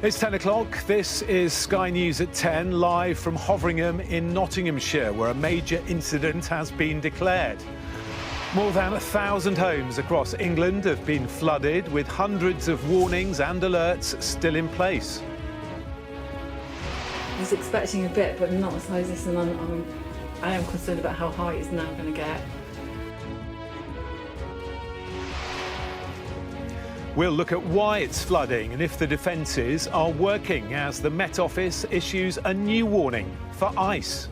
It's 10 o'clock. This is Sky News at 10, live from Hoveringham in Nottinghamshire, where a major incident has been declared. More than 1,000 homes across England have been flooded, with hundreds of warnings and alerts still in place. I was expecting a bit, but not as high as this, and I am concerned about how high it's now going to get. We'll look at why it's flooding and if the defences are working as the Met Office issues a new warning for ice.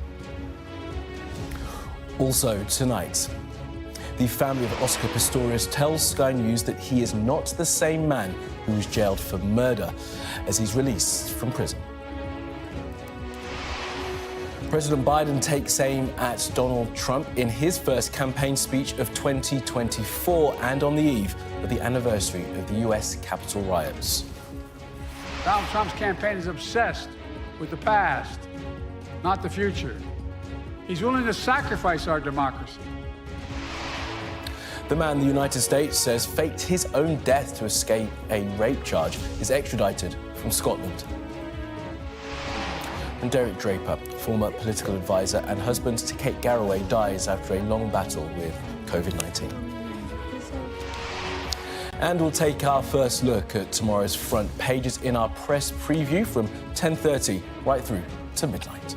Also tonight, the family of Oscar Pistorius tells Sky News that he is not the same man who was jailed for murder as he's released from prison. President Biden takes aim at Donald Trump in his first campaign speech of 2024 and on the eve of the anniversary of the US Capitol riots. Donald Trump's campaign is obsessed with the past, not the future. He's willing to sacrifice our democracy. The man the United States says faked his own death to escape a rape charge is extradited from Scotland. And Derek Draper, former political advisor and husband to Kate Garraway, dies after a long battle with COVID-19. And we'll take our first look at tomorrow's front pages in our press preview from 10:30 right through to midnight.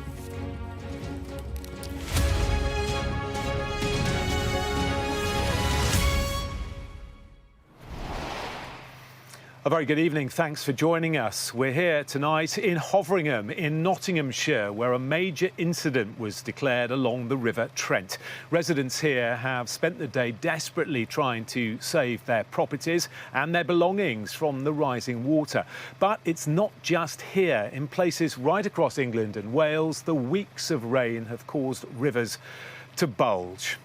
A very good evening. Thanks for joining us. We're here tonight in Hoveringham in Nottinghamshire, where a major incident was declared along the River Trent. Residents here have spent the day desperately trying to save their properties and their belongings from the rising water. But it's not just here. In places right across England and Wales, the weeks of rain have caused rivers to bulge.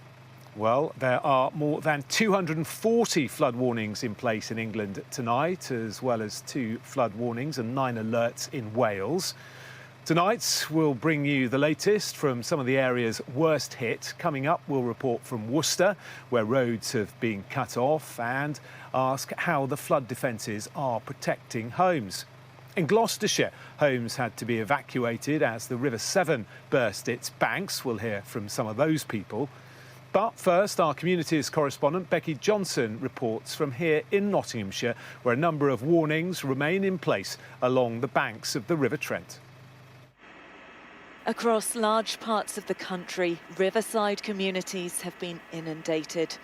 Well, there are more than 240 flood warnings in place in England tonight, as well as 2 flood warnings and 9 alerts in Wales. Tonight, we'll bring you the latest from some of the areas worst hit. Coming up, we'll report from Worcester, where roads have been cut off, and ask how the flood defences are protecting homes. In Gloucestershire, homes had to be evacuated as the River Severn burst its banks. We'll hear from some of those people. But first, our communities correspondent Becky Johnson reports from here in Nottinghamshire, where a number of warnings remain in place along the banks of the River Trent. Across large parts of the country, riverside communities have been inundated.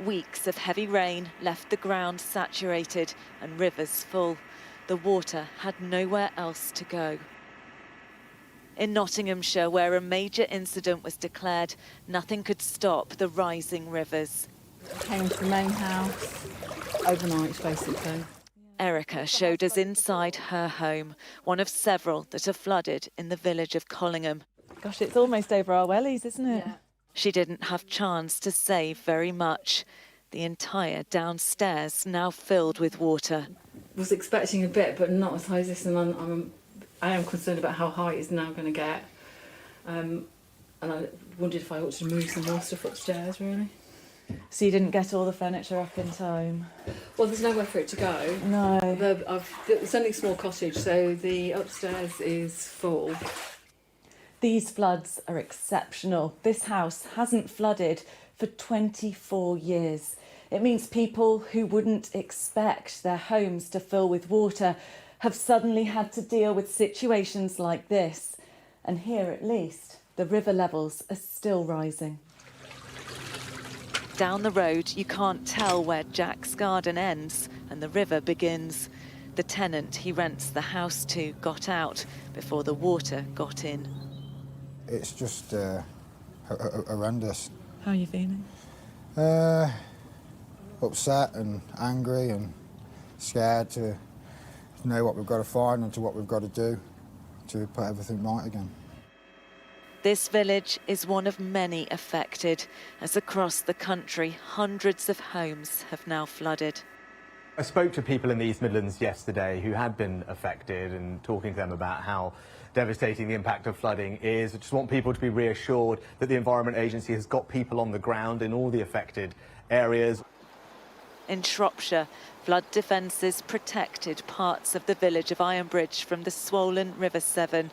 Weeks of heavy rain left the ground saturated and rivers full. The water had nowhere else to go. In Nottinghamshire, where a major incident was declared, nothing could stop the rising rivers. I came to the main house overnight, basically. Erica showed us inside her home, one of several that are flooded in the village of Collingham. Gosh, it's almost over our wellies, isn't it? Yeah. She didn't have chance to save very much. The entire downstairs now filled with water. I was expecting a bit, but not as high as this, and I am concerned about how high it's now going to get. And I wondered if I ought to move some more stuff upstairs, really. So you didn't get all the furniture up in time? Well, there's nowhere for it to go. No. It's only a small cottage, so the upstairs is full. These floods are exceptional. This house hasn't flooded for 24 years. It means people who wouldn't expect their homes to fill with water have suddenly had to deal with situations like this. And here, at least, the river levels are still rising. Down the road, you can't tell where Jack's garden ends and the river begins. The tenant he rents the house to got out before the water got in. It's just horrendous. How are you feeling? Upset and angry and scared to know what we've got to find and to what we've got to do to put everything right again. This village is one of many affected, as across the country, hundreds of homes have now flooded. I spoke to people in the East Midlands yesterday who had been affected and talking to them about how devastating the impact of flooding is. I just want people to be reassured that the Environment Agency has got people on the ground in all the affected areas. In Shropshire, flood defences protected parts of the village of Ironbridge from the swollen River Severn.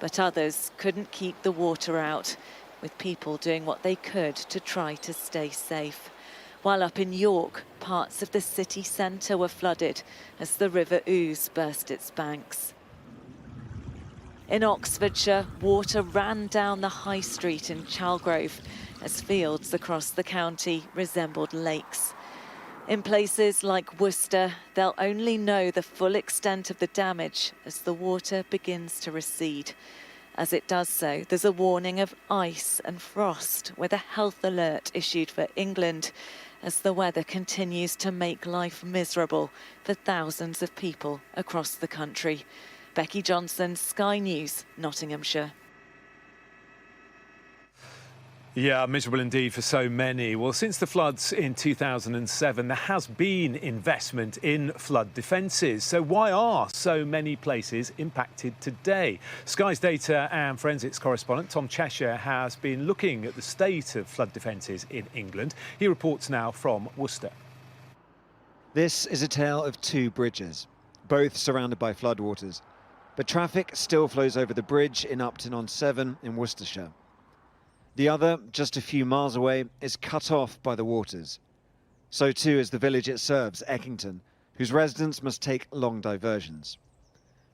But others couldn't keep the water out, with people doing what they could to try to stay safe. While up in York, parts of the city centre were flooded as the River Ouse burst its banks. In Oxfordshire, water ran down the high street in Chalgrove as fields across the county resembled lakes. In places like Worcester, they'll only know the full extent of the damage as the water begins to recede. As it does so, there's a warning of ice and frost with a health alert issued for England as the weather continues to make life miserable for thousands of people across the country. Becky Johnson, Sky News, Nottinghamshire. Yeah, miserable indeed for so many. Well, since the floods in 2007, there has been investment in flood defences. So why are so many places impacted today? Sky's data and forensics correspondent Tom Cheshire has been looking at the state of flood defences in England. He reports now from Worcester. This is a tale of two bridges, both surrounded by floodwaters. But traffic still flows over the bridge in Upton-on-Severn in Worcestershire. The other, just a few miles away, is cut off by the waters. So too is the village it serves, Eckington, whose residents must take long diversions.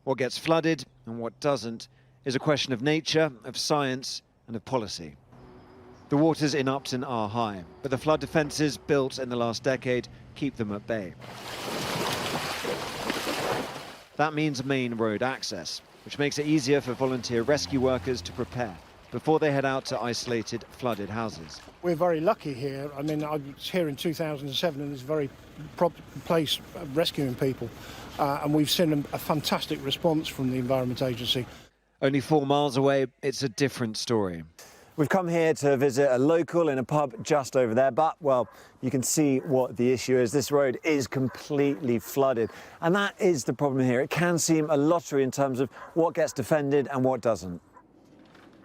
What gets flooded and what doesn't is a question of nature, of science and of policy. The waters in Upton are high, but the flood defences built in the last decade keep them at bay. That means main road access, which makes it easier for volunteer rescue workers to prepare before they head out to isolated, flooded houses. We're very lucky here. I mean, I was here in 2007 and it's a very proper place rescuing people. And we've seen a fantastic response from the Environment Agency. Only 4 miles away, it's a different story. We've come here to visit a local in a pub just over there, but, well, you can see what the issue is. This road is completely flooded, and that is the problem here. It can seem a lottery in terms of what gets defended and what doesn't.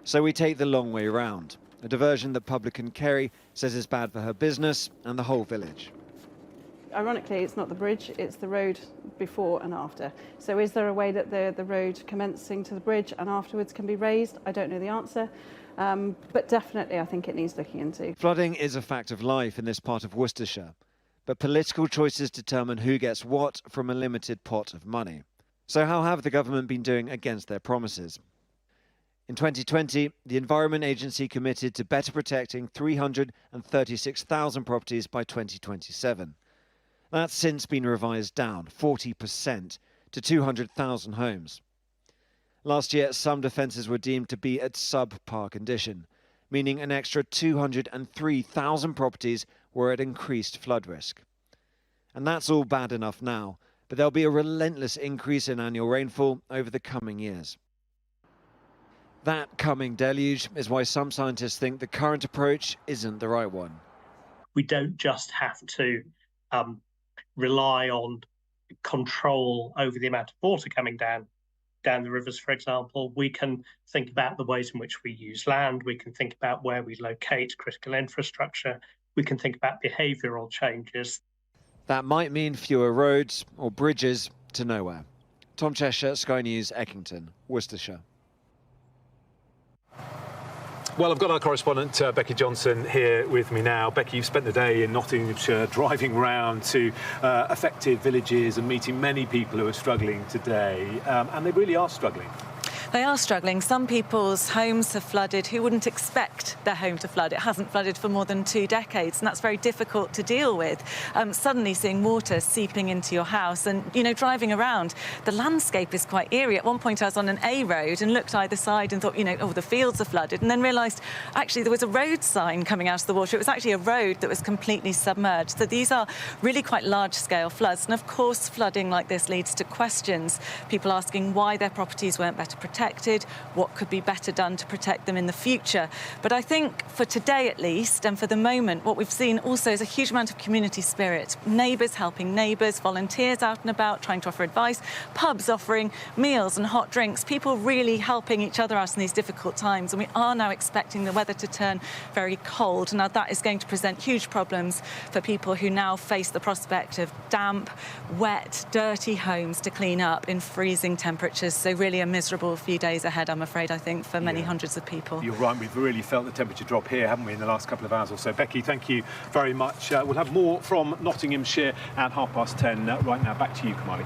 So we take the long way round, a diversion that publican Keir says is bad for her business and the whole village. Ironically, it's not the bridge, it's the road before and after. So is there a way that the road commencing to the bridge and afterwards can be raised? I don't know the answer. But definitely, I think it needs looking into. Flooding is a fact of life in this part of Worcestershire, but political choices determine who gets what from a limited pot of money. So how have the government been doing against their promises? In 2020, the Environment Agency committed to better protecting 336,000 properties by 2027. That's since been revised down 40% to 200,000 homes. Last year, some defences were deemed to be at subpar condition, meaning an extra 203,000 properties were at increased flood risk. And that's all bad enough now, but there'll be a relentless increase in annual rainfall over the coming years. That coming deluge is why some scientists think the current approach isn't the right one. We don't just have to rely on control over the amount of water coming down the rivers, for example. We can think about the ways in which we use land. We can think about where we locate critical infrastructure. We can think about behavioural changes. That might mean fewer roads or bridges to nowhere. Tom Cheshire, Sky News, Eckington, Worcestershire. Well, I've got our correspondent, Becky Johnson, here with me now. Becky, you've spent the day in Nottinghamshire driving round to affected villages and meeting many people who are struggling today, and they really are struggling. They are struggling. Some people's homes have flooded who wouldn't expect their home to flood. It hasn't flooded for more than 2 decades, and that's very difficult to deal with. Suddenly seeing water seeping into your house and, you know, driving around, the landscape is quite eerie. At one point I was on an A road and looked either side and thought, you know, oh, the fields are flooded, and then realised actually there was a road sign coming out of the water. It was actually a road that was completely submerged. So these are really quite large-scale floods, and of course flooding like this leads to questions. People asking why their properties weren't better protected, protected, what could be better done to protect them in the future. But I think for today at least, and for the moment, what we've seen also is a huge amount of community spirit. Neighbours helping neighbours, volunteers out and about trying to offer advice, pubs offering meals and hot drinks, people really helping each other out in these difficult times. And we are now expecting the weather to turn very cold. Now that is going to present huge problems for people who now face the prospect of damp, wet, dirty homes to clean up in freezing temperatures. So really a miserable few days ahead, I'm afraid, I think, for many hundreds of people. You're right, we've really felt the temperature drop here, haven't we, in the last couple of hours or so. Becky, thank you very much. We'll have more from Nottinghamshire at 10:30 right now. Back to you, Kamali.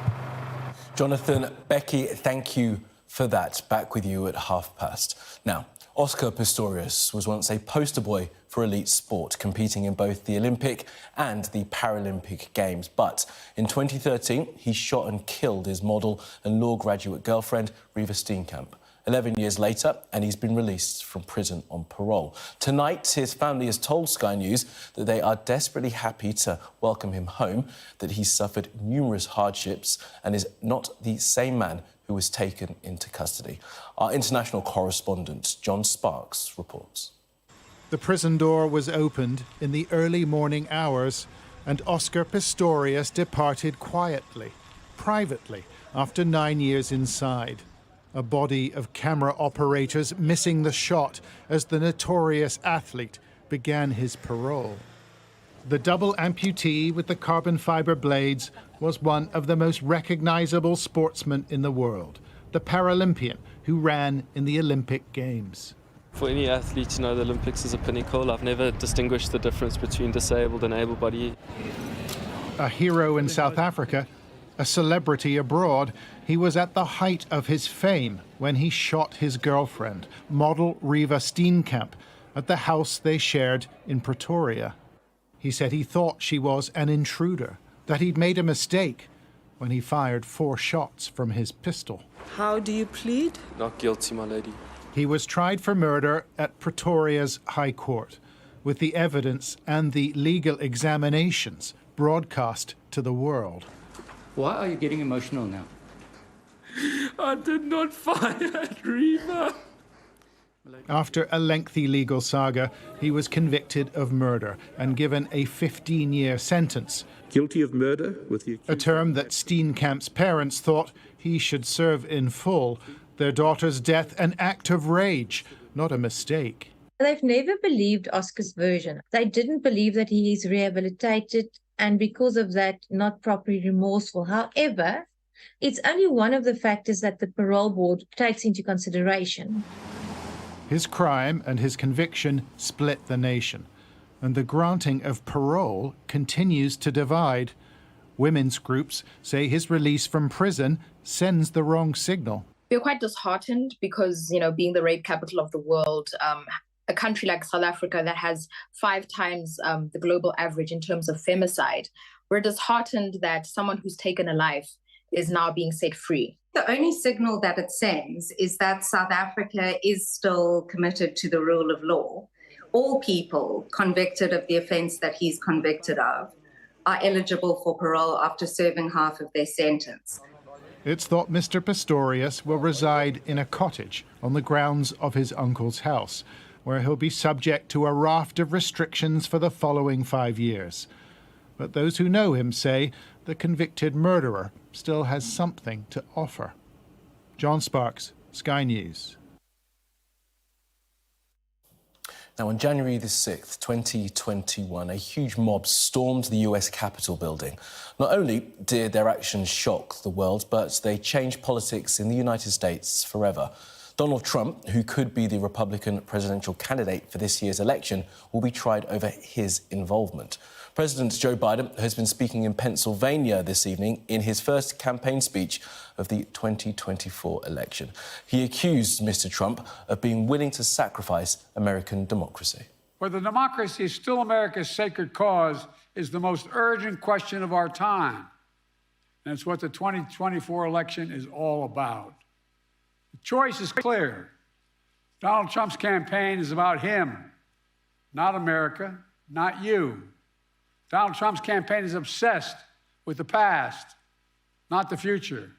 Jonathan, Becky, thank you for that. Back with you at 30:30. Now, Oscar Pistorius was once a poster boy for elite sport, competing in both the Olympic and the Paralympic Games. But in 2013, he shot and killed his model and law graduate girlfriend, Riva Steenkamp. 11 years later, and he's been released from prison on parole. Tonight, his family has told Sky News that they are desperately happy to welcome him home, that he's suffered numerous hardships and is not the same man who was taken into custody. Our international correspondent, John Sparks, reports. The prison door was opened in the early morning hours, and Oscar Pistorius departed quietly, privately, after 9 years inside. A body of camera operators missing the shot as the notorious athlete began his parole. The double amputee with the carbon fibre blades was one of the most recognisable sportsmen in the world, the Paralympian who ran in the Olympic Games. For any athlete to know the Olympics is a pinnacle. I've never distinguished the difference between disabled and able-bodied. A hero in South Africa, a celebrity abroad, he was at the height of his fame when he shot his girlfriend, model Riva Steenkamp, at the house they shared in Pretoria. He said he thought she was an intruder, that he'd made a mistake when he fired 4 shots from his pistol. How do you plead? Not guilty, my lady. He was tried for murder at Pretoria's High Court, with the evidence and the legal examinations broadcast to the world. Why are you getting emotional now? I did not fire at Riva. After a lengthy legal saga, he was convicted of murder and given a 15-year sentence. Guilty of murder with the a term that Steenkamp's parents thought he should serve in full. Their daughter's death an act of rage, not a mistake. They've never believed Oscar's version. They didn't believe that he is rehabilitated and because of that, not properly remorseful. However, it's only one of the factors that the parole board takes into consideration. His crime and his conviction split the nation, and the granting of parole continues to divide. Women's groups say his release from prison sends the wrong signal. We're quite disheartened because, being the rape capital of the world, a country like South Africa that has 5 times the global average in terms of femicide, we're disheartened that someone who's taken a life is now being set free. The only signal that it sends is that South Africa is still committed to the rule of law. All people convicted of the offence that he's convicted of are eligible for parole after serving half of their sentence. It's thought Mr. Pistorius will reside in a cottage on the grounds of his uncle's house, where he'll be subject to a raft of restrictions for the following 5 years. But those who know him say the convicted murderer still has something to offer. John Sparks, Sky News. Now, on January the 6th, 2021, a huge mob stormed the US Capitol building. Not only did their actions shock the world, but they changed politics in the United States forever. Donald Trump, who could be the Republican presidential candidate for this year's election, will be tried over his involvement. President Joe Biden has been speaking in Pennsylvania this evening in his first campaign speech of the 2024 election. He accused Mr. Trump of being willing to sacrifice American democracy. Whether democracy is still America's sacred cause is the most urgent question of our time. And it's what the 2024 election is all about. The choice is clear. Donald Trump's campaign is about him, not America, not you. Donald Trump's campaign is obsessed with the past, not the future.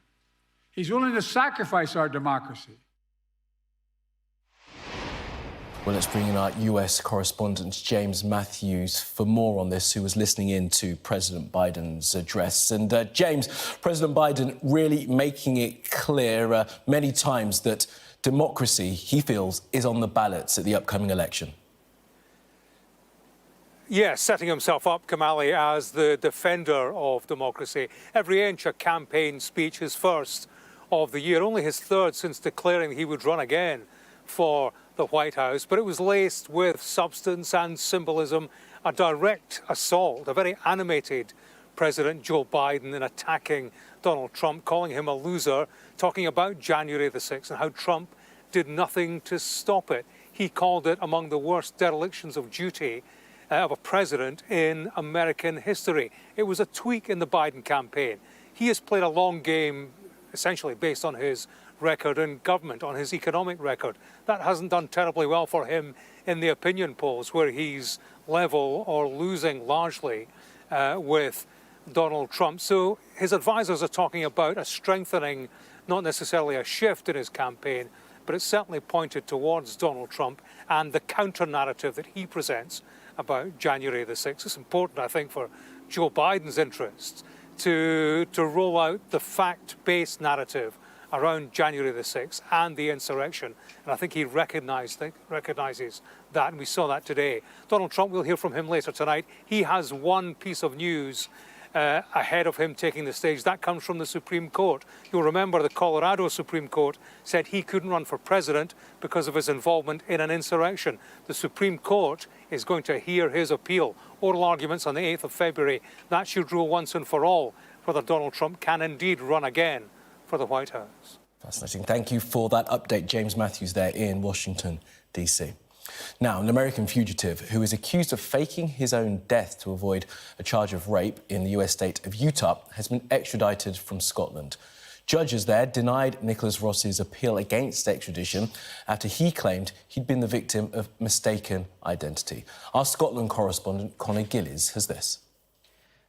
He's willing to sacrifice our democracy. Well, let's bring in our US correspondent, James Matthews, for more on this, who was listening in to President Biden's address. And James, President Biden really making it clear many times that democracy, he feels, is on the ballots at the upcoming election. Yes, setting himself up, Kamali, as the defender of democracy. Every inch a campaign speech, his first of the year, only his third since declaring he would run again for the White House. But it was laced with substance and symbolism, a direct assault, a very animated President Joe Biden in attacking Donald Trump, calling him a loser, talking about January the 6th and how Trump did nothing to stop it. He called it among the worst derelictions of duty of a president in American history. It was a tweak in the Biden campaign. He has played a long game, essentially based on his record in government, on his economic record. That hasn't done terribly well for him in the opinion polls, where he's level or losing largely with Donald Trump. So his advisors are talking about a strengthening, not necessarily a shift in his campaign, but it's certainly pointed towards Donald Trump and the counter-narrative that he presents about January the 6th. It's important, I think, for Joe Biden's interests to roll out the fact-based narrative around January the 6th and the insurrection. And I think he recognizes that, and we saw that today. Donald Trump, we'll hear from him later tonight. He has one piece of news ahead of him taking the stage. That comes from the Supreme Court. You'll remember the Colorado Supreme Court said he couldn't run for president because of his involvement in an insurrection. The Supreme Court is going to hear his appeal. Oral arguments on the 8th of February. That should rule once and for all whether Donald Trump can indeed run again for the White House. Fascinating. Thank you for that update, James Matthews, there in Washington, D.C. Now, an American fugitive who is accused of faking his own death to avoid a charge of rape in the US state of Utah has been extradited from Scotland. Judges there denied Nicholas Ross's appeal against extradition after he claimed he'd been the victim of mistaken identity. Our Scotland correspondent, Conor Gillies, has this.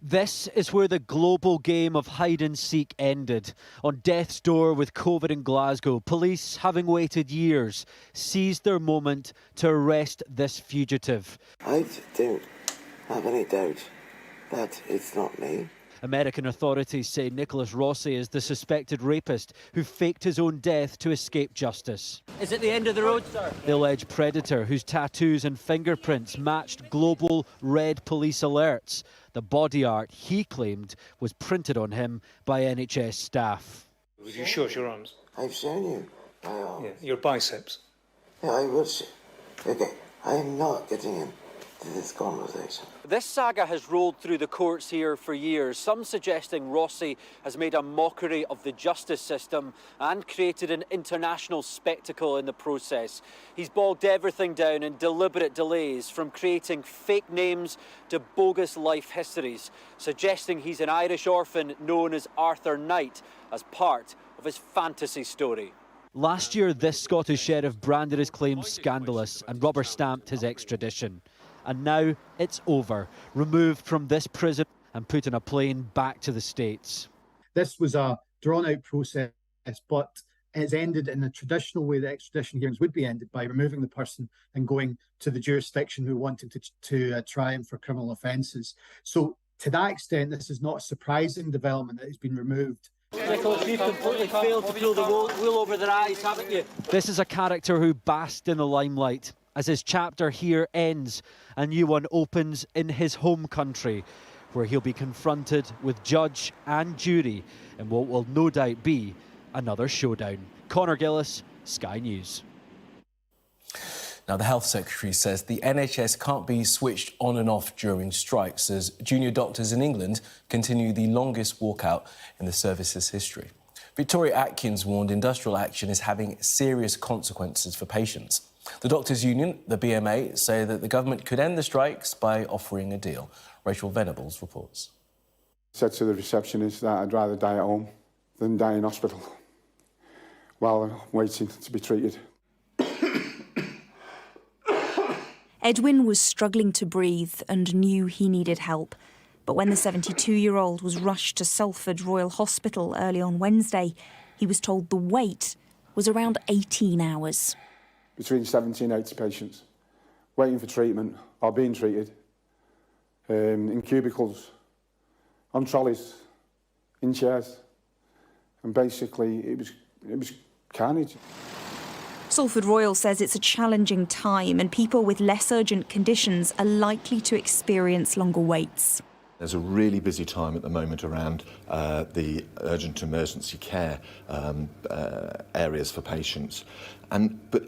This is where the global game of hide-and-seek ended. On death's door with COVID in Glasgow, police, having waited years, seized their moment to arrest this fugitive. I don't have any doubt that it's not me. American authorities say Nicholas Rossi is the suspected rapist who faked his own death to escape justice. Is it the end of the road, sir? The alleged predator, whose tattoos and fingerprints matched global red police alerts. The body art he claimed was printed on him by NHS staff. Would you show us your arms? I've shown you my arms. Yeah, your biceps. Yeah, I will show. Okay, I am not getting into this conversation. This saga has rolled through the courts here for years, some suggesting Rossi has made a mockery of the justice system and created an international spectacle in the process. He's bogged everything down in deliberate delays, from creating fake names to bogus life histories, suggesting he's an Irish orphan known as Arthur Knight as part of his fantasy story. Last year, this Scottish sheriff branded his claims scandalous and rubber-stamped his extradition. And now it's over, removed from this prison and put on a plane back to the States. This was a drawn-out process, but it's ended in the traditional way that extradition hearings would be ended, by removing the person and going to the jurisdiction who wanted to try him for criminal offences. So to that extent, this is not a surprising development that it's been removed. Nicholas, you've completely failed to pull the wool over their eyes, haven't you? This is a character who basked in the limelight. As his chapter here ends, a new one opens in his home country, where he'll be confronted with judge and jury in what will no doubt be another showdown. Conor Gillies, Sky News. Now, the Health Secretary says the NHS can't be switched on and off during strikes, as junior doctors in England continue the longest walkout in the service's history. Victoria Atkins warned industrial action is having serious consequences for patients. The Doctors' Union, the BMA, say that the government could end the strikes by offering a deal. Rachel Venables reports. I said to the receptionist that I'd rather die at home than die in hospital while waiting to be treated. Edwin was struggling to breathe and knew he needed help. But when the 72-year-old was rushed to Salford Royal Hospital early on Wednesday, he was told the wait was around 18 hours. Between 70 and 80 patients. waiting for treatment or being treated, in cubicles, on trolleys, in chairs, and basically it was carnage. Salford Royal says it's a challenging time and people with less urgent conditions are likely to experience longer waits. There's a really busy time at the moment around the urgent emergency care areas for patients, but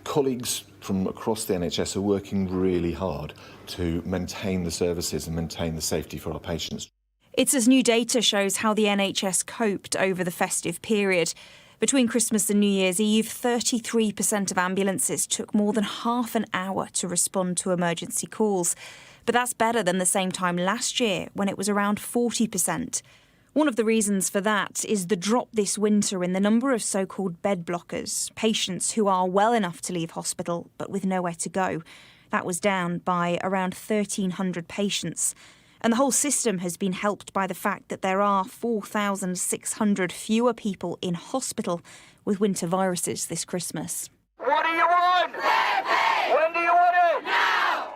colleagues from across the NHS are working really hard to maintain the services and maintain the safety for our patients. It's as new data shows how the NHS coped over the festive period. Between Christmas and New Year's Eve, 33% of ambulances took more than half an hour to respond to emergency calls. But that's better than the same time last year, when it was around 40%. One of the reasons for that is the drop this winter in the number of so-called bed blockers, patients who are well enough to leave hospital but with nowhere to go. That was down by around 1,300 patients. And the whole system has been helped by the fact that there are 4,600 fewer people in hospital with winter viruses this Christmas. What do you want? When do you want it? Now!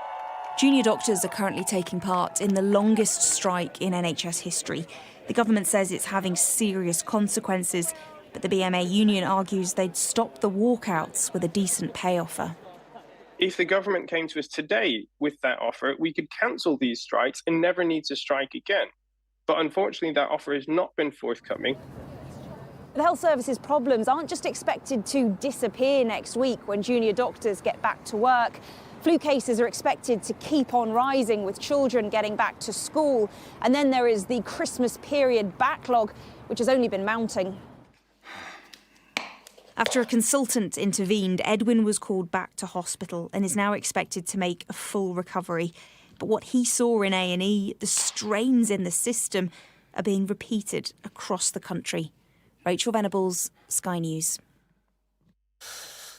Junior doctors are currently taking part in the longest strike in NHS history. The government says it's having serious consequences, but the BMA union argues they'd stop the walkouts with a decent pay offer. If the government came to us today with that offer, we could cancel these strikes and never need to strike again. But unfortunately, that offer has not been forthcoming. The health services problems aren't just expected to disappear next week when junior doctors get back to work. Flu cases are expected to keep on rising with children getting back to school. And then there is the Christmas period backlog, which has only been mounting. After a consultant intervened, Edwin was called back to hospital and is now expected to make a full recovery. But what he saw in A&E, the strains in the system, are being repeated across the country. Rachel Venables, Sky News.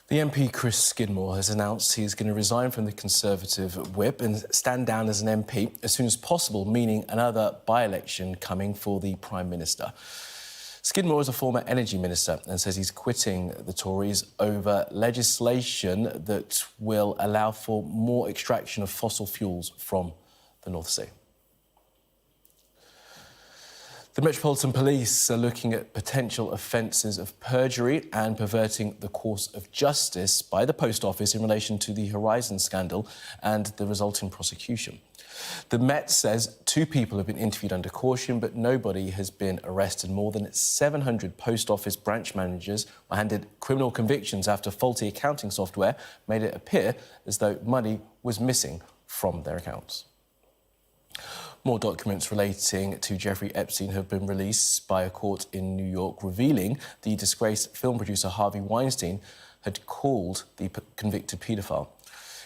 The MP Chris Skidmore has announced he is going to resign from the Conservative whip and stand down as an MP as soon as possible, meaning another by-election coming for the Prime Minister. Skidmore is a former energy minister and says he's quitting the Tories over legislation that will allow for more extraction of fossil fuels from the North Sea. The Metropolitan Police are looking at potential offences of perjury and perverting the course of justice by the Post Office in relation to the Horizon scandal and the resulting prosecution. The Met says 2 people have been interviewed under caution, but nobody has been arrested. More than 700 Post Office branch managers were handed criminal convictions after faulty accounting software made it appear as though money was missing from their accounts. More documents relating to Jeffrey Epstein have been released by a court in New York, revealing the disgraced film producer Harvey Weinstein had called the convicted paedophile.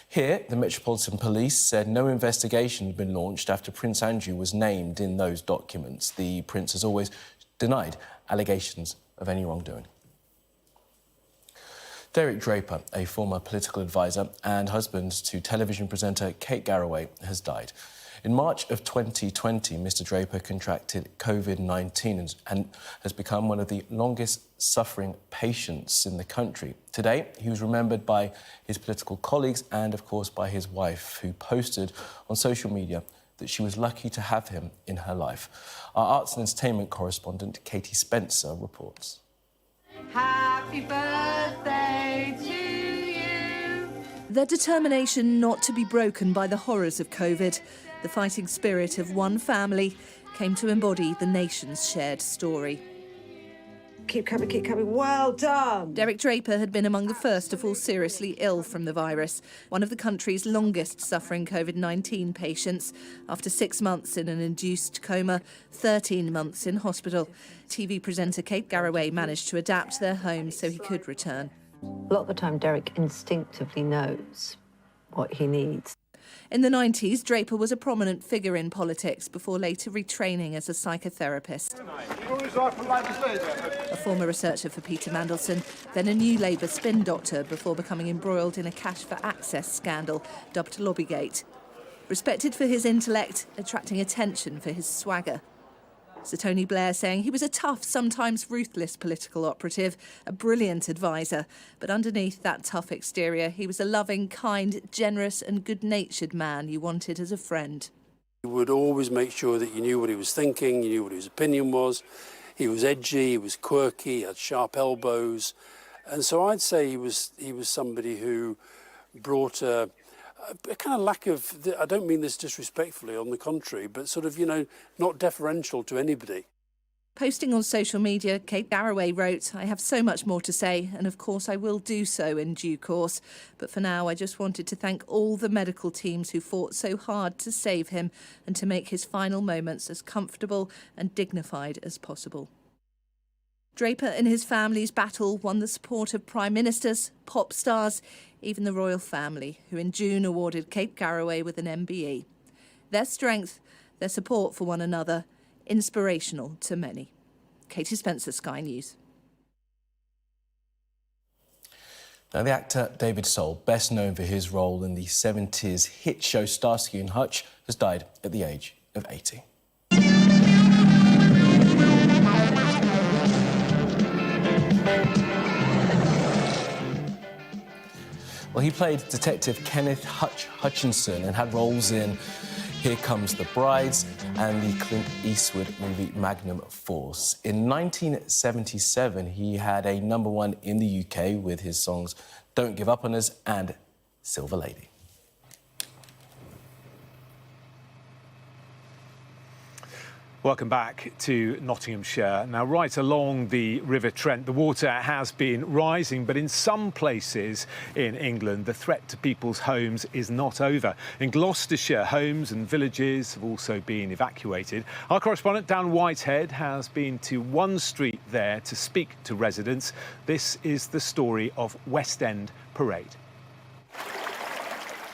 Here, the Metropolitan Police said no investigation had been launched after Prince Andrew was named in those documents. The Prince has always denied allegations of any wrongdoing. Derek Draper, a former political advisor and husband to television presenter Kate Garraway, has died. In March of 2020, Mr. Draper contracted COVID-19 and has become one of the longest-suffering patients in the country. Today, he was remembered by his political colleagues and, of course, by his wife, who posted on social media that she was lucky to have him in her life. Our arts and entertainment correspondent, Katie Spencer, reports. Happy birthday to you. Their determination not to be broken by the horrors of COVID, the fighting spirit of one family, came to embody the nation's shared story. Keep coming. Well done. Derek Draper had been among the first to fall seriously ill from the virus, one of the country's longest-suffering COVID-19 patients. After 6 months in an induced coma, 13 months in hospital. TV presenter Kate Garraway managed to adapt their home so he could return. A lot of the time, Derek instinctively knows what he needs. In the 90s, Draper was a prominent figure in politics before later retraining as a psychotherapist. A former researcher for Peter Mandelson, then a New Labour spin doctor before becoming embroiled in a cash for access scandal dubbed Lobbygate. Respected for his intellect, attracting attention for his swagger. Sir Tony Blair saying he was a tough, sometimes ruthless political operative, a brilliant advisor. But underneath that tough exterior, he was a loving, kind, generous and good-natured man you wanted as a friend. He would always make sure that you knew what he was thinking, you knew what his opinion was. He was edgy, he was quirky, he had sharp elbows. And so I'd say he was somebody who brought a kind of lack of, I don't mean this disrespectfully, on the contrary, but sort of, not deferential to anybody. Posting on social media, Kate Garraway wrote, "I have so much more to say, and of course I will do so in due course. But for now, I just wanted to thank all the medical teams who fought so hard to save him and to make his final moments as comfortable and dignified as possible." Draper and his family's battle won the support of prime ministers, pop stars, even the royal family, who in June awarded Kate Garraway with an MBE. Their strength, their support for one another, inspirational to many. Katie Spencer, Sky News. Now, the actor David Soul, best known for his role in the 70s hit show Starsky and Hutch, has died at the age of 80. Well, he played Detective Kenneth Hutchinson and had roles in Here Comes the Brides and the Clint Eastwood movie Magnum Force. In 1977, he had a #1 in the UK with his songs Don't Give Up on Us and Silver Lady. Welcome back to Nottinghamshire. Now, right along the River Trent, the water has been rising, but in some places in England, the threat to people's homes is not over. In Gloucestershire, homes and villages have also been evacuated. Our correspondent, Dan Whitehead, has been to one street there to speak to residents. This is the story of West End Parade.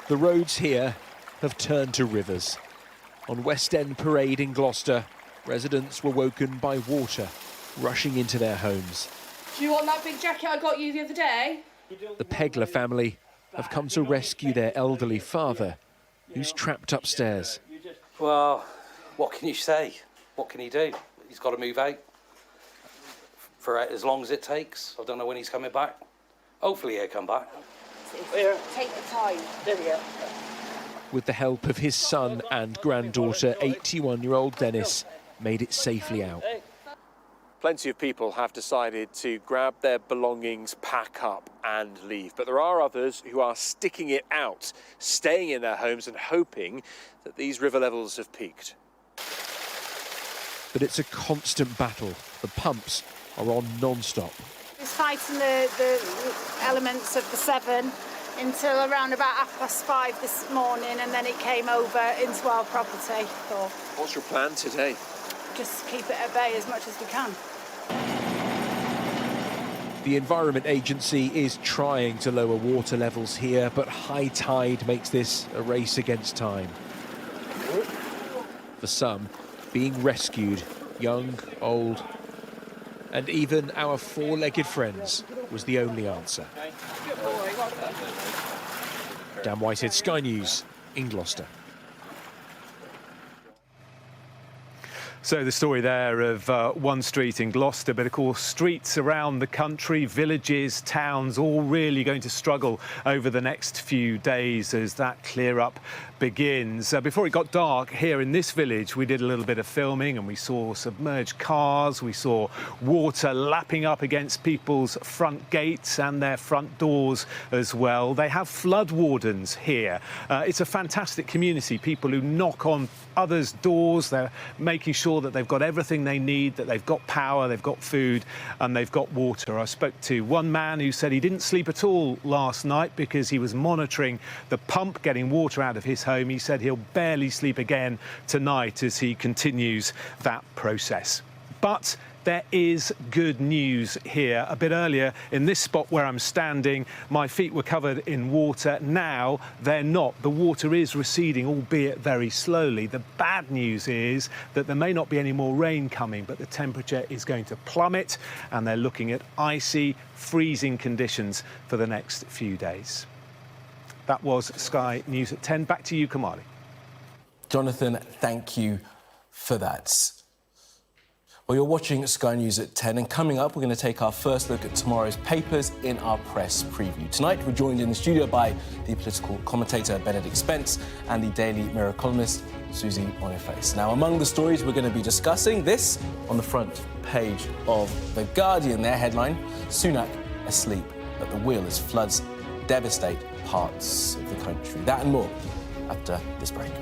The roads here have turned to rivers. On West End Parade in Gloucester, residents were woken by water rushing into their homes. Do you want that big jacket I got you the other day? The Pegler family have come to rescue their elderly father, who's trapped upstairs. Well, what can you say? What can he do? He's got to move out for as long as it takes. I don't know when he's coming back. Hopefully he'll come back. Take the time. There we go. With the help of his son and granddaughter, 81-year-old Dennis made it safely out. Plenty of people have decided to grab their belongings, pack up and leave. But there are others who are sticking it out, staying in their homes and hoping that these river levels have peaked. But it's a constant battle. The pumps are on non-stop. It's fighting the elements of the Severn until around about 5:30 this morning, and then it came over into our property. So what's your plan today? just keep it at bay as much as we can. The Environment Agency is trying to lower water levels here, but high tide makes this a race against time. For some, being rescued, young, old, and even our four-legged friends was the only answer. Dan Whitehead, Sky News, in Gloucester. So the story there of one street in Gloucester, but of course streets around the country, villages, towns, all really going to struggle over the next few days as that clear up begins. Before it got dark here in this village, we did a little bit of filming and we saw submerged cars, we saw water lapping up against people's front gates and their front doors as well. They have flood wardens here. It's a fantastic community, people who knock on others' doors, they're making sure that they've got everything they need, that they've got power, they've got food and they've got water. I spoke to one man who said he didn't sleep at all last night because he was monitoring the pump getting water out of his home. He said he'll barely sleep again tonight as he continues that process. But there is good news here. A bit earlier in this spot where I'm standing, my feet were covered in water. Now they're not. The water is receding, albeit very slowly. The bad news is that there may not be any more rain coming, but the temperature is going to plummet and they're looking at icy, freezing conditions for the next few days. That was Sky News at 10. Back to you, Kamali. Jonathan, thank you for that. Well, you're watching Sky News at 10, and coming up, we're going to take our first look at tomorrow's papers in our press preview. Tonight, we're joined in the studio by the political commentator Benedict Spence and the Daily Mirror columnist Susie Boniface. Now, among the stories we're going to be discussing, this on the front page of The Guardian, their headline, Sunak asleep at the wheel as floods devastate parts of the country. That and more after this break.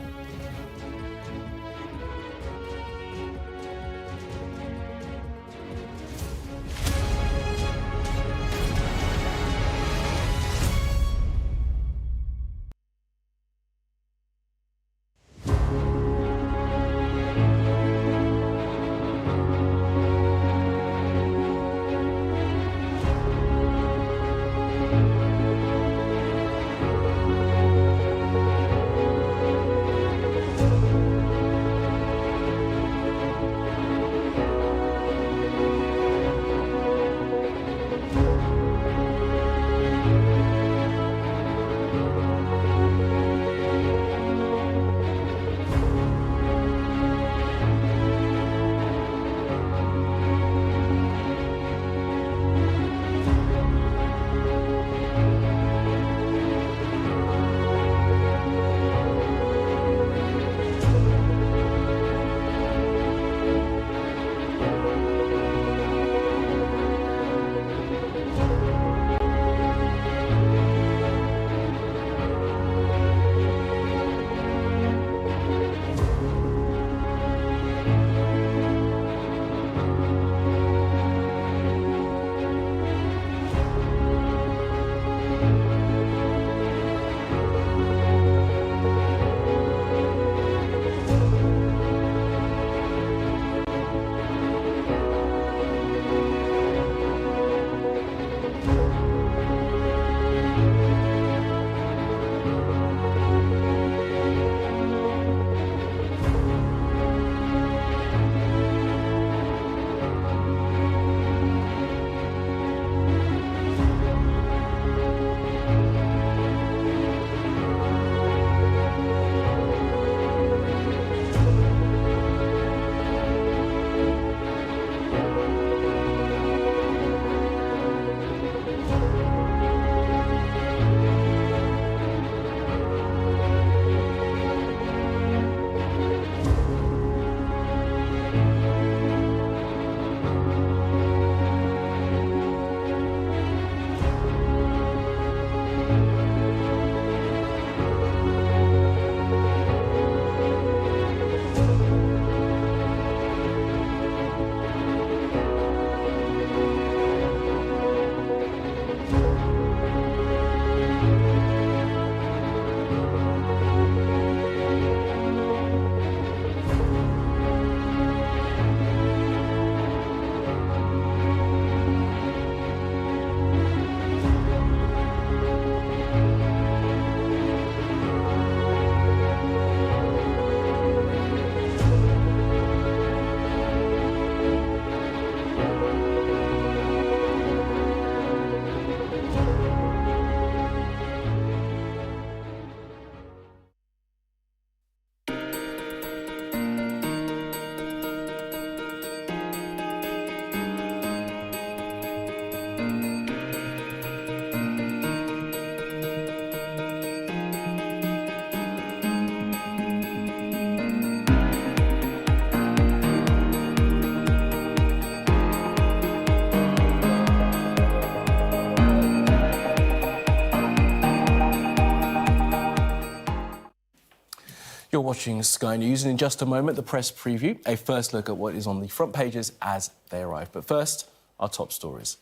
You're watching Sky News, and in just a moment, the press preview, a first look at what is on the front pages as they arrive. But first, our top stories.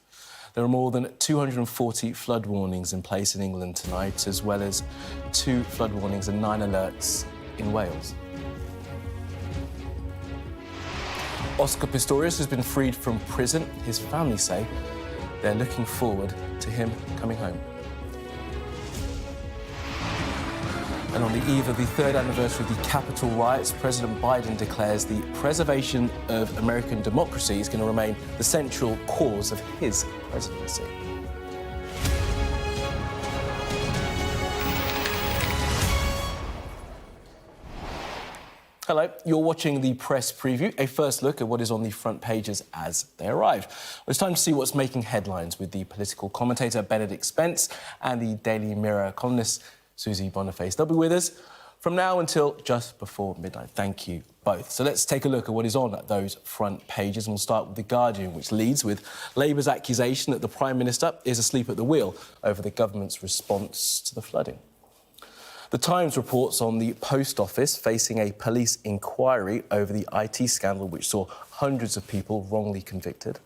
There are more than 240 flood warnings in place in England tonight, as well as 2 flood warnings and 9 alerts in Wales. Oscar Pistorius has been freed from prison. His family say they're looking forward to him coming home. And on the eve of the 3rd anniversary of the Capitol riots, President Biden declares the preservation of American democracy is going to remain the central cause of his presidency. Hello, you're watching the press preview, a first look at what is on the front pages as they arrive. Well, it's time to see what's making headlines with the political commentator Benedict Spence and the Daily Mirror columnist Susie Boniface. They'll be with us from now until just before midnight. Thank you both. So let's take a look at what is on those front pages, and we'll start with The Guardian, which leads with Labour's accusation that the Prime Minister is asleep at the wheel over the government's response to the flooding. The Times reports on the Post Office facing a police inquiry over the IT scandal which saw hundreds of people wrongly convicted.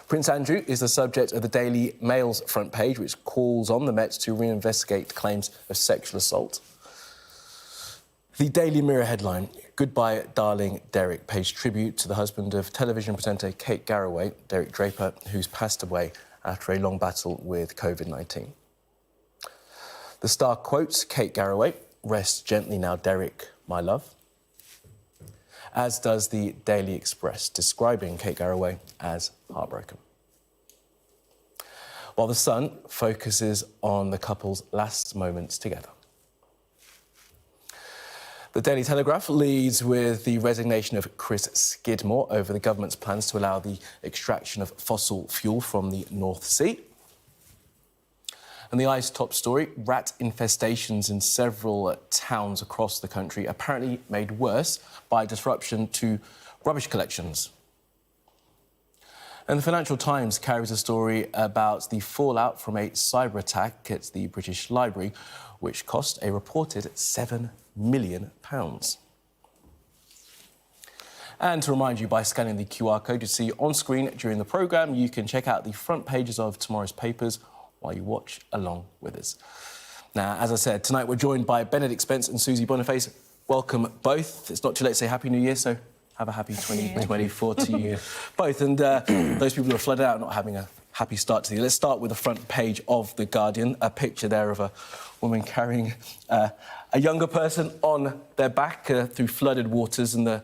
Prince Andrew is the subject of the Daily Mail's front page, which calls on the Met to reinvestigate claims of sexual assault. The Daily Mirror headline, "Goodbye, Darling Derek," pays tribute to the husband of television presenter Kate Garraway, Derek Draper, who's passed away after a long battle with COVID-19. The Star quotes Kate Garraway, "Rest gently now, Derek, my love," as does the Daily Express, describing Kate Garraway as heartbroken. While the Sun focuses on the couple's last moments together. The Daily Telegraph leads with the resignation of Chris Skidmore over the government's plans to allow the extraction of fossil fuel from the North Sea. And the Eye's top story, rat infestations in several towns across the country apparently made worse by disruption to rubbish collections. And the Financial Times carries a story about the fallout from a cyber attack at the British Library, which cost a reported £7 million. And to remind you, by scanning the QR code you see on screen during the programme, you can check out the front pages of tomorrow's papers while you watch along with us. Now, as I said, tonight we're joined by Benedict Spence and Susie Boniface. Welcome both. It's not too late to say Happy New Year, so have a happy 2024 to you both. And those people who are flooded out not having a happy start to the year. Let's start with the front page of The Guardian, a picture there of a woman carrying a younger person on their back through flooded waters, and the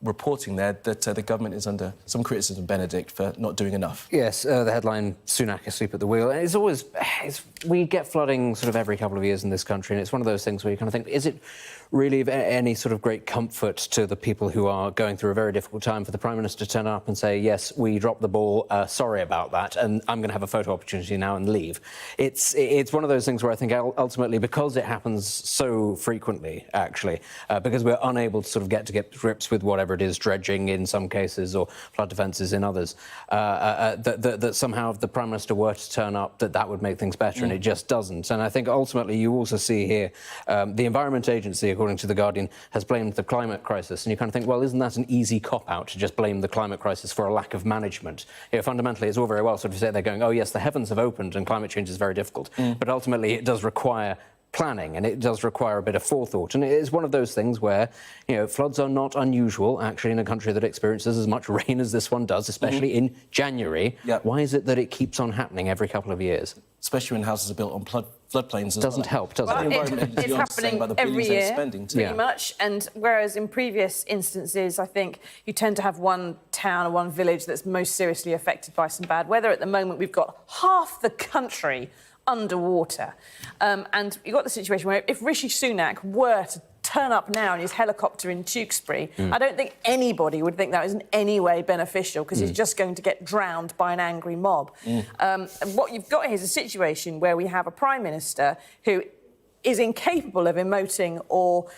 reporting there that the government is under some criticism, Benedict, for not doing enough. Yes, the headline, "Sunak asleep at the wheel." It's always... we get flooding sort of every couple of years in this country, and it's one of those things where you kind of think, is it really of any sort of great comfort to the people who are going through a very difficult time for the Prime Minister to turn up and say, yes, we dropped the ball, sorry about that, and I'm going to have a photo opportunity now and leave. It's one of those things where I think ultimately, because it happens so frequently, actually, because we're unable to sort of get to grips with whatever it is, dredging in some cases or flood defences in others, that somehow if the Prime Minister were to turn up, that would make things better, and it just doesn't. And I think ultimately you also see here the Environment Agency, according to The Guardian, has blamed the climate crisis. And you kind of think, well, isn't that an easy cop-out to just blame the climate crisis for a lack of management? You know, fundamentally, it's all very well sort of say they're going, oh, yes, the heavens have opened and climate change is very difficult. But ultimately, it does require planning, and it does require a bit of forethought. And it is one of those things where, you know, floods are not unusual, actually, in a country that experiences as much rain as this one does, especially in January. Why is it that it keeps on happening every couple of years? Especially when houses are built on floodplains. Doesn't help, does it? It's happening every year, pretty much. And whereas in previous instances, I think you tend to have one town or one village that's most seriously affected by some bad weather. At the moment, we've got half the country underwater. And you've got the situation where if Rishi Sunak were to turn up now in his helicopter in Tewkesbury, I don't think anybody would think that was in any way beneficial, because he's just going to get drowned by an angry mob. And what you've got here is a situation where we have a Prime Minister who is incapable of emoting or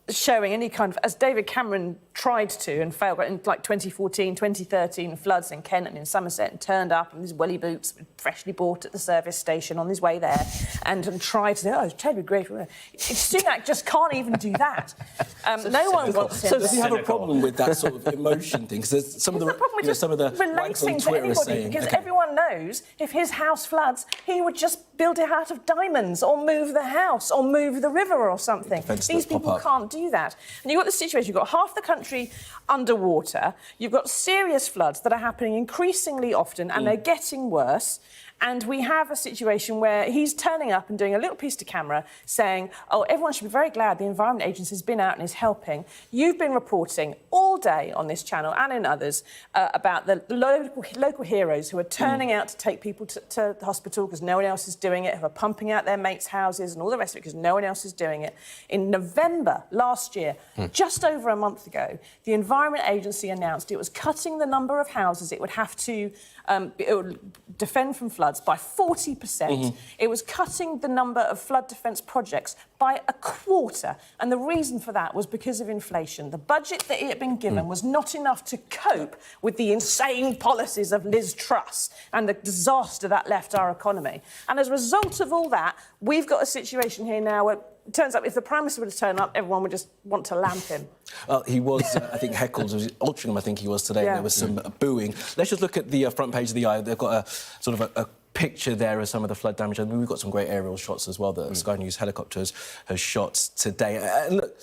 showing any kind of, as David Cameron tried to and failed in like 2014, 2013 floods in Kent and in Somerset, and turned up in his welly boots, freshly bought at the service station on his way there, and tried to say, oh, it's terribly great. Sunak just can't even do that. No one wants him. So does he have a problem with that sort of emotion thing? Because some of the wags on Twitter are saying... Because everyone knows if his house floods, he would just build it out of diamonds or move the house or move the river or something. These people can't do that. And you've got the situation, you've got half the country underwater, you've got serious floods that are happening increasingly often, and they're getting worse. And we have a situation where he's turning up and doing a little piece to camera saying, oh, everyone should be very glad the Environment Agency has been out and is helping. You've been reporting all day on this channel and in others about the local heroes who are turning out to take people to the hospital because no one else is doing it, who are pumping out their mates' houses and all the rest of it because no one else is doing it. In November last year, just over a month ago, the Environment Agency announced it was cutting the number of houses it would have to defend from floods by 40%. It was cutting the number of flood defence projects by a quarter. And the reason for that was because of inflation. The budget that it had been given was not enough to cope with the insane policies of Liz Truss and the disaster that left our economy. And as a result of all that, we've got a situation here now where it turns out if the Prime Minister were to turn up, everyone would just want to lamp him. Well, he was, I think, heckled. It was Altrincham, I think he was today. Yeah. There was some booing. Let's just look at the front page of the Eye. They've got a sort of a picture there of some of the flood damage. I mean, we've got some great aerial shots as well that Sky News helicopters has shot today. And look,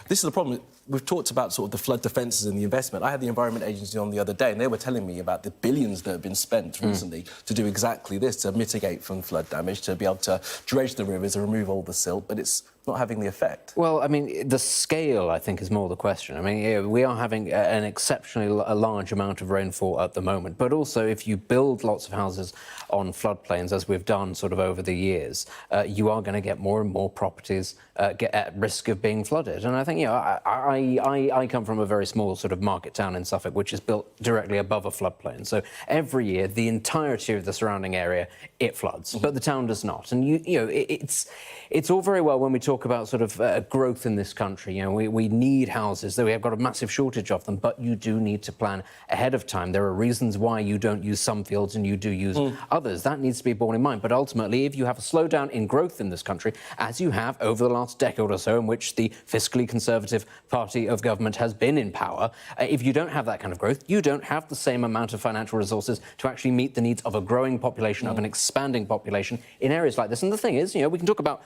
this is the problem. We've talked about sort of the flood defences and the investment. I had the Environment Agency on the other day and they were telling me about the billions that have been spent recently to do exactly this, to mitigate from flood damage, to be able to dredge the rivers and remove all the silt, but it's not having the effect. Well, I mean, the scale, I think, is more the question. I mean, we are having an exceptionally large amount of rainfall at the moment, but also if you build lots of houses on floodplains, as we've done sort of over the years, you are going to get more and more properties get at risk of being flooded. And I think, you know, I come from a very small sort of market town in Suffolk, which is built directly above a floodplain. So every year, the entirety of the surrounding area, it floods, but the town does not. And, you know, it's all very well when we talk about sort of growth in this country. You know, we need houses, though we have got a massive shortage of them, but you do need to plan ahead of time. There are reasons why you don't use some fields and you do use others. That needs to be borne in mind. But ultimately, if you have a slowdown in growth in this country, as you have over the last decade or so, in which the fiscally conservative party of government has been in power, if you don't have that kind of growth, you don't have the same amount of financial resources to actually meet the needs of a growing population, of an expanding population in areas like this. And the thing is, you know, we can talk about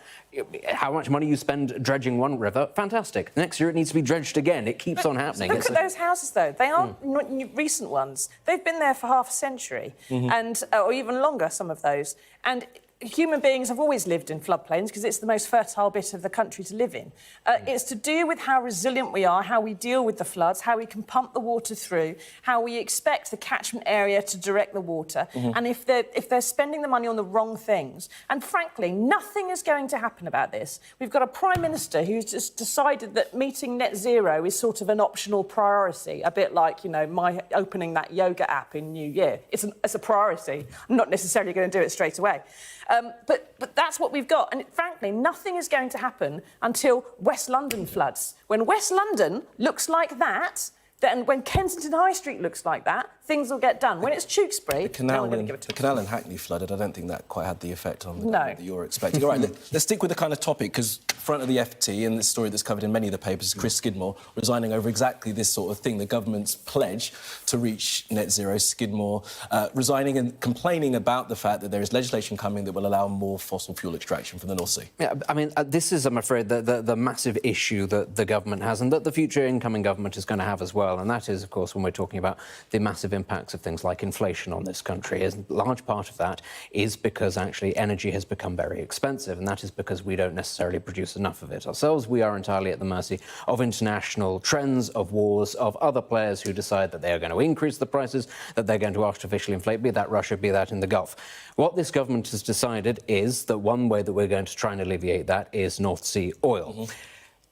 how much money you spend dredging one river. Fantastic. Next year it needs to be dredged again. It keeps on happening. Look at those houses, though. They aren't recent ones. They've been there for half a century, and or even longer, some of those. And human beings have always lived in floodplains because it's the most fertile bit of the country to live in. It's to do with how resilient we are, how we deal with the floods, how we can pump the water through, how we expect the catchment area to direct the water, and if they're spending the money on the wrong things. And frankly, nothing is going to happen about this. We've got a Prime Minister who's just decided that meeting net zero is sort of an optional priority, a bit like, you know, my opening that yoga app in New Year. It's a priority. I'm not necessarily going to do it straight away. But that's what we've got. And frankly, nothing is going to happen until West London floods. When West London looks like that, then when Kensington High Street looks like that, things will get done. When it's Tewkesbury, the canal in Hackney flooded. I don't think that quite had the effect on the that you're expecting. All right, let's stick with the kind of topic, because front of the FT, and this story that's covered in many of the papers, is Chris Skidmore resigning over exactly this sort of thing, the government's pledge to reach net zero. Skidmore resigning and complaining about the fact that there is legislation coming that will allow more fossil fuel extraction from the North Sea. Yeah, I mean, this is, I'm afraid, the massive issue that the government has and that the future incoming government is going to have as well. And that is, of course, when we're talking about the massive impacts of things like inflation on this country. A large part of that is because actually energy has become very expensive, and that is because we don't necessarily produce enough of it ourselves. We are entirely at the mercy of international trends, of wars, of other players who decide that they are going to increase the prices, that they're going to artificially inflate, be that Russia, be that in the Gulf. What this government has decided is that one way that we're going to try and alleviate that is North Sea oil.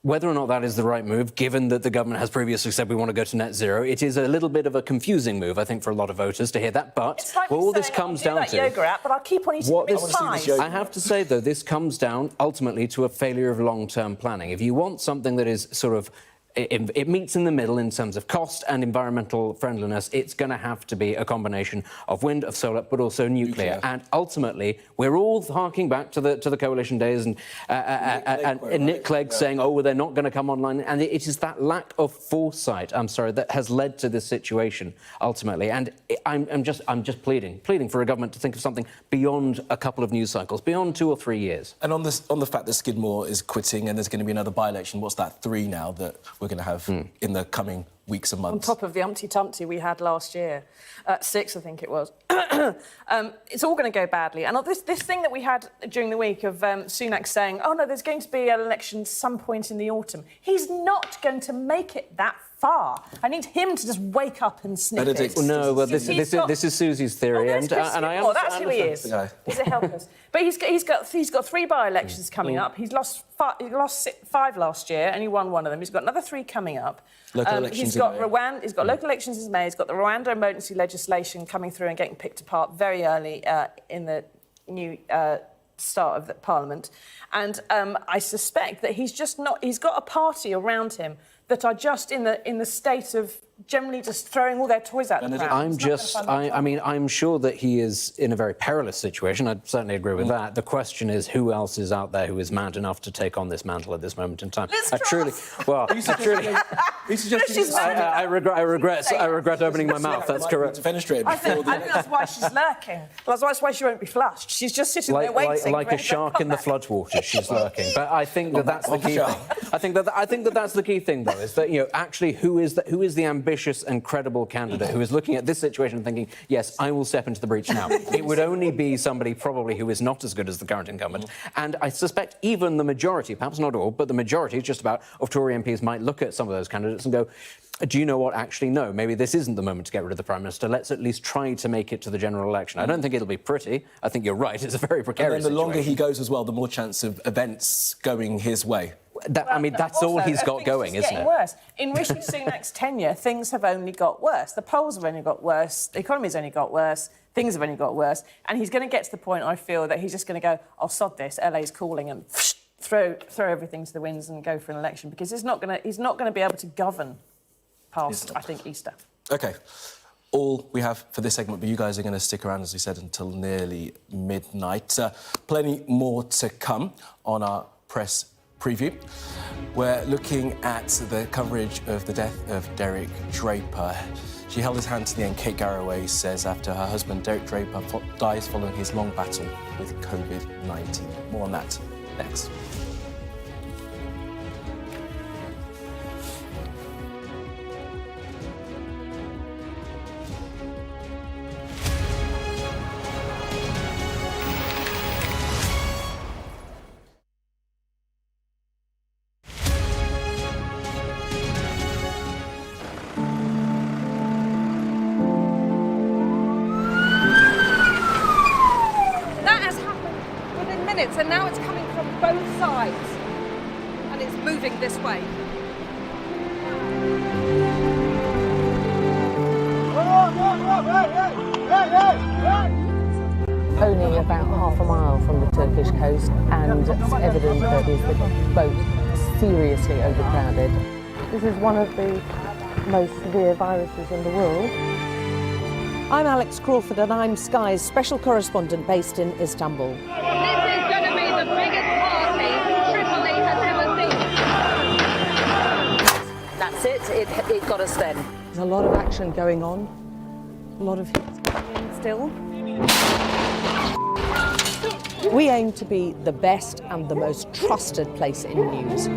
Whether or not that is the right move, given that the government has previously said we want to go to net zero, it is a little bit of a confusing move, I think, for a lot of voters to hear that. But it's like all this comes down to... yoga app, but I'll keep on eating pies. I have to say, though, this comes down ultimately to a failure of long-term planning. If you want something that is sort of... It meets in the middle in terms of cost and environmental friendliness. It's going to have to be a combination of wind, of solar, but also nuclear. And ultimately, we're all harking back to the coalition days and Nick Clegg saying, "Oh, well, they're not going to come online." And it is that lack of foresight, I'm sorry, that has led to this situation ultimately. And I'm just pleading for a government to think of something beyond a couple of news cycles, beyond 2 or 3 years. And on the fact that Skidmore is quitting and there's going to be another by-election, what's that, 3 now that we're we're going to have in the coming weeks and months. On top of the Humpty Dumpty we had last year, 6 I think it was. It's all going to go badly. And this thing that we had during the week of Sunak saying, oh no, there's going to be an election some point in the autumn. He's not going to make it that far. I need him to just wake up and sniff it. Well, no, well, this is Susie's theory, and I understand. That's who he is. He's a helper. But he's got 3 by-elections coming up. He lost 5 last year, and he won 1 of them. He's got another 3 coming up. Local elections he's got local elections in May. He's got the Rwanda emergency legislation coming through and getting picked apart very early in the new start of the Parliament. And I suspect that he's got a party around him that are just in the state of generally just throwing all their toys out the pram. I'm sure that he is in a very perilous situation. I certainly agree with that. The question is, who else is out there who is mad enough to take on this mantle at this moment in time? I regret opening my mouth. That's correct. I think that's why she's lurking. That's why she won't be flushed. She's just sitting there waiting. Like a shark in the floodwaters, she's lurking. But I think that's the key thing. I think that that's the key thing, though, is that actually who is the ambitious and credible candidate who is looking at this situation and thinking, yes, I will step into the breach now. It would only be somebody probably who is not as good as the current incumbent. And I suspect even the majority, perhaps not all, but the majority, just about, of Tory MPs might look at some of those candidates and go, do you know what? Actually, no, maybe this isn't the moment to get rid of the Prime Minister. Let's at least try to make it to the general election. I don't think it'll be pretty. I think you're right. It's a very precarious situation. And the longer situation. he goes as well, the more chance of events going his way. That's all he's got going, isn't it? Worse. In Rishi Sunak's tenure, things have only got worse. The polls have only got worse. The economy's only got worse. Things have only got worse. And he's going to get to the point, I feel, that he's just going to go, I'll sod this, LA's calling, and throw everything to the winds and go for an election, because he's not going to be able to govern past, I think, Easter. OK. All we have for this segment, but you guys are going to stick around, as we said, until nearly midnight. Plenty more to come on our press preview. We're looking at the coverage of the death of Derek Draper. She held his hand to the end, Kate Garraway says, after her husband, Derek Draper, dies following his long battle with COVID-19. More on that next. And now it's coming from both sides, and it's moving this way. Only about half a mile from the Turkish coast, and it's evident that the boat seriously overcrowded. This is one of the most severe viruses in the world. I'm Alex Crawford, and I'm Sky's special correspondent based in Istanbul. That's it got us then. There's a lot of action going on, a lot of hits going in still. We aim to be the best and the most trusted place in news.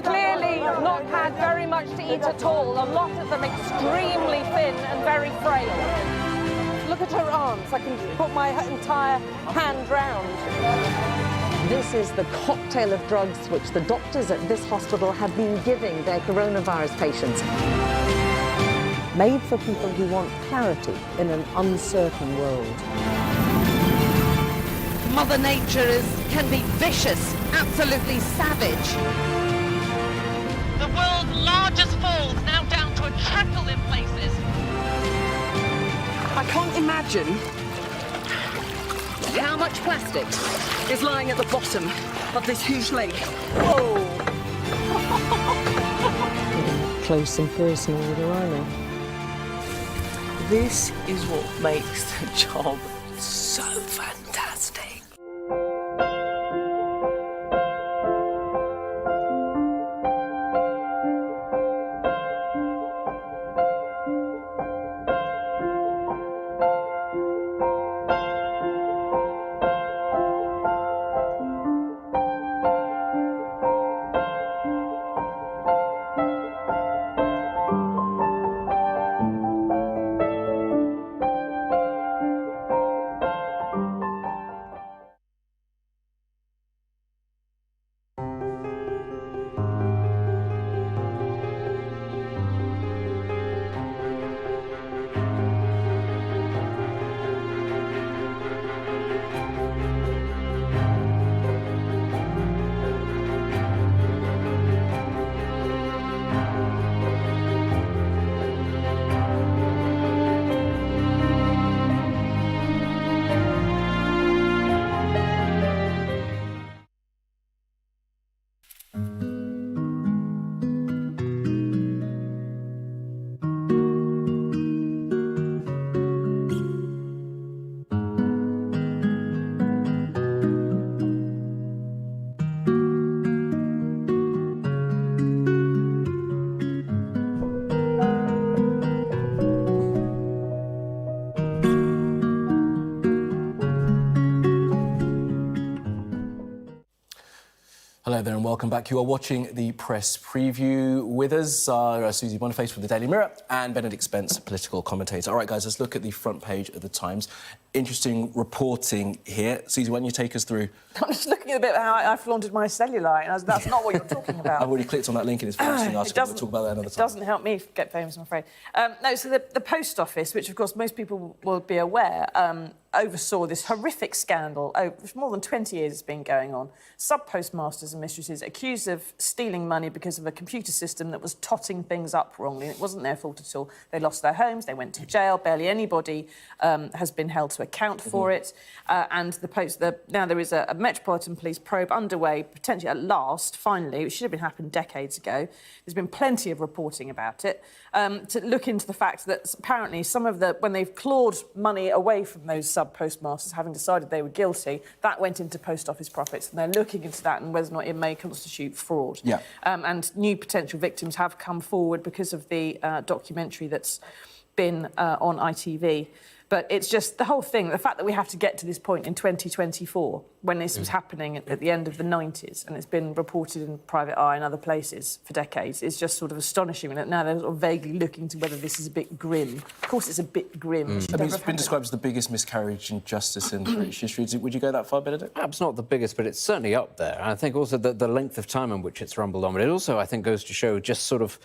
Clearly not had very much to eat at all, a lot of them extremely thin and very frail. Look at her arms, I can put my entire hand round. This is the cocktail of drugs which the doctors at this hospital have been giving their coronavirus patients. Made for people who want clarity in an uncertain world. Mother Nature can be vicious, absolutely savage. The world's largest falls now down to a trickle in places. I can't imagine how much plastic is lying at the bottom of this huge lake. Whoa! Close and personal with a rhino. This is what makes the job so fantastic. there and welcome back. You are watching the press preview. With us are Susie Boniface from the Daily Mirror and Benedict Spence, political commentator. All right, guys, let's look at the front page of the Times. Interesting reporting here. Susie, why don't you take us through? I'm just looking at the bit how I flaunted my cellulite, and that's not what you're talking about. I've already clicked on that link in his interesting article. We'll talk about that another time. It doesn't help me get famous, I'm afraid. No, so the Post Office, which, of course, most people will be aware, oversaw this horrific scandal. For more than 20 years it's been going on. Sub-postmasters and mistresses accused of stealing money because of a computer system that was totting things up wrongly. It wasn't their fault at all. They lost their homes, they went to jail. Barely anybody has been held to account for it. And now there is a Metropolitan Police probe underway, potentially at last, finally. It should have been happened decades ago. There's been plenty of reporting about it, to look into the fact that apparently when they've clawed money away from those sub-postmasters, having decided they were guilty, that went into Post Office profits, and they're looking into that and whether or not it may constitute fraud. Yeah. And new potential victims have come forward because of the documentary that's been on ITV. But it's just the whole thing, the fact that we have to get to this point in 2024, when this was happening at the end of the 90s, and it's been reported in Private Eye and other places for decades, is just sort of astonishing. And now they're sort of vaguely looking to whether this is a bit grim. Of course, it's a bit grim. I mean, it's been described as the biggest miscarriage in justice in British history. Would you go that far, Benedict? Perhaps not the biggest, but it's certainly up there. And I think also the length of time in which it's rumbled on. But it also, I think, goes to show just sort of...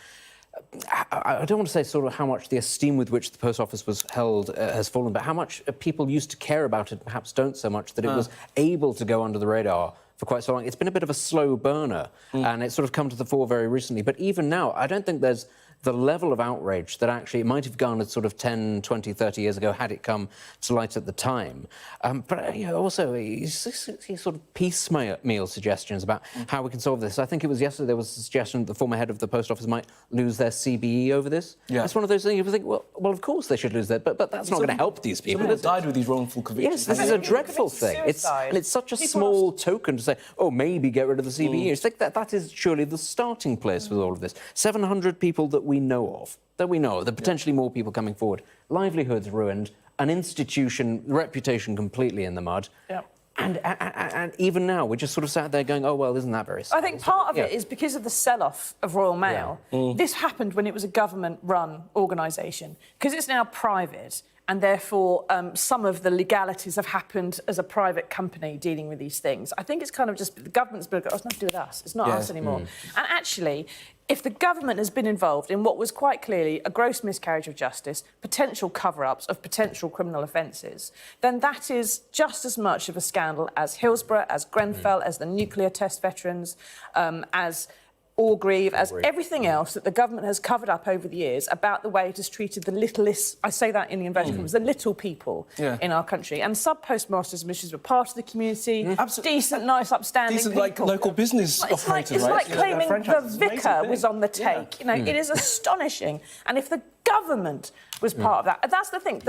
I don't want to say sort of how much the esteem with which the Post Office was held has fallen, but how much people used to care about it, perhaps don't so much, that it was able to go under the radar for quite so long. It's been a bit of a slow burner, and it's sort of come to the fore very recently. But even now, I don't think there's the level of outrage that actually it might have garnered sort of 10, 20, 30 years ago had it come to light at the time. But also, sort of piecemeal suggestions about how we can solve this. I think it was yesterday there was a suggestion that the former head of the Post Office might lose their CBE over this. Yeah. It's one of those things you think, well, of course they should lose that, but that's not going to help these people. People died with these wrongful convictions. Yes, this is a dreadful thing. It's such a small token to say, oh, maybe get rid of the CBE. It's like that is surely the starting place with all of this. 700 people that we know of, there are potentially more people coming forward. Livelihoods ruined, an institution, reputation completely in the mud. Yep. And even now, we're just sort of sat there going, oh, well, isn't that very sad? I think part of it is because of the sell-off of Royal Mail. Yeah. This happened when it was a government-run organisation. Because it's now private, and therefore some of the legalities have happened as a private company dealing with these things. I think it's kind of just the government's been, oh, it's nothing to do with us. It's not us anymore. And actually, if the government has been involved in what was quite clearly a gross miscarriage of justice, potential cover-ups of potential criminal offences, then that is just as much of a scandal as Hillsborough, as Grenfell, as the nuclear test veterans, as Orgreave, as everything else that the government has covered up over the years about the way it has treated the littlest, I say that in the inverted commas, the little people in our country. And sub-postmasters and mistresses were part of the community, decent, nice, upstanding decent, people. like local business operators, It's like claiming the vicar was on the take. You know, it is astonishing. And if the government was part of that. And that's the thing.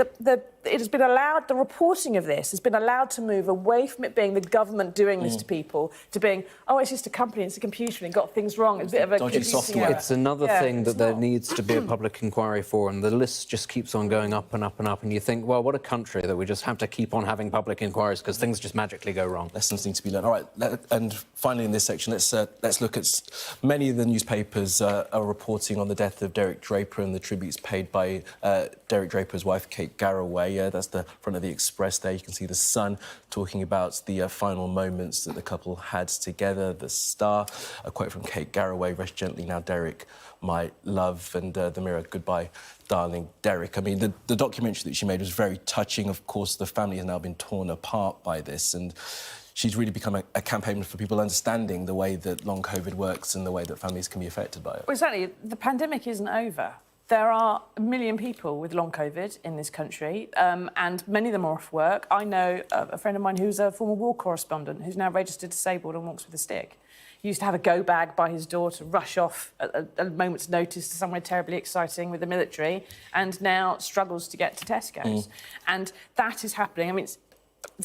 It has been allowed, the reporting of this has been allowed to move away from it being the government doing this to people to being, oh, it's just a company, it's a computer, and it got things wrong. It's a bit of a dodgy software. It's another thing that there needs to be a public inquiry for, and the list just keeps on going up and up and up, and you think, well, what a country that we just have to keep on having public inquiries because things just magically go wrong. Lessons need to be learned. All right, and finally in this section, let's look at many of the newspapers are reporting on the death of Derek Draper and the tributes paid by Derek Draper's wife, Kate Garraway. That's the front of the Express there. You can see the Sun talking about the final moments that the couple had together. The Star, a quote from Kate Garraway, rest gently now, Derek, my love. And the Mirror, goodbye, darling Derek. I mean, the documentary that she made was very touching. Of course, the family has now been torn apart by this, and she's really become a campaigner for people understanding the way that long COVID works and the way that families can be affected by it. Well, exactly. The pandemic isn't over. There are 1 million people with long COVID in this country, and many of them are off work. I know a friend of mine who's a former war correspondent who's now registered disabled and walks with a stick. He used to have a go bag by his door to rush off at a moment's notice to somewhere terribly exciting with the military, and now struggles to get to Tesco's. And that is happening. I mean, it's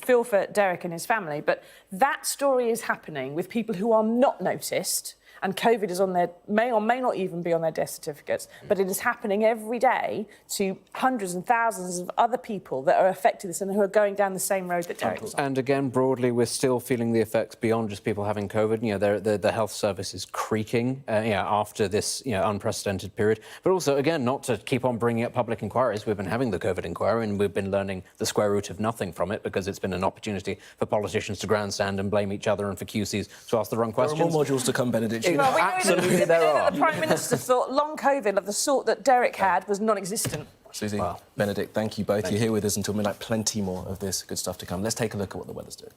feel for Derek and his family, but that story is happening with people who are not noticed and COVID is on their, may or may not even be on their death certificates, but it is happening every day to hundreds and thousands of other people that are affected this and who are going down the same road that Derek was on. And again, broadly, we're still feeling the effects beyond just people having COVID. You know, the health service is creaking after this unprecedented period. But also, again, not to keep on bringing up public inquiries. We've been having the COVID inquiry and we've been learning the square root of nothing from it because it's been an opportunity for politicians to grandstand and blame each other and for QCs to ask the wrong questions. There are more modules to come, Benedict. Well, Absolutely, there are. The Prime Minister thought long COVID of the sort that Derek had was non-existent. Susie, Benedict, thank you both. You're here with us until midnight. Plenty more of this good stuff to come. Let's take a look at what the weather's doing.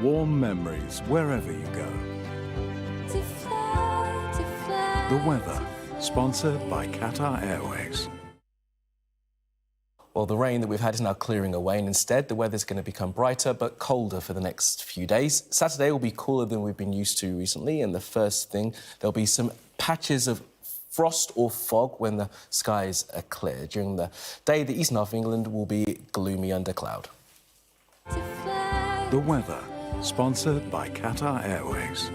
Warm memories wherever you go. The weather, sponsored by Qatar Airways. Well, the rain that we've had is now clearing away, and instead the weather's going to become brighter but colder for the next few days. Saturday will be cooler than we've been used to recently, and the first thing, there'll be some patches of frost or fog when the skies are clear. During the day, the eastern half of England will be gloomy under cloud. The weather, sponsored by Qatar Airways.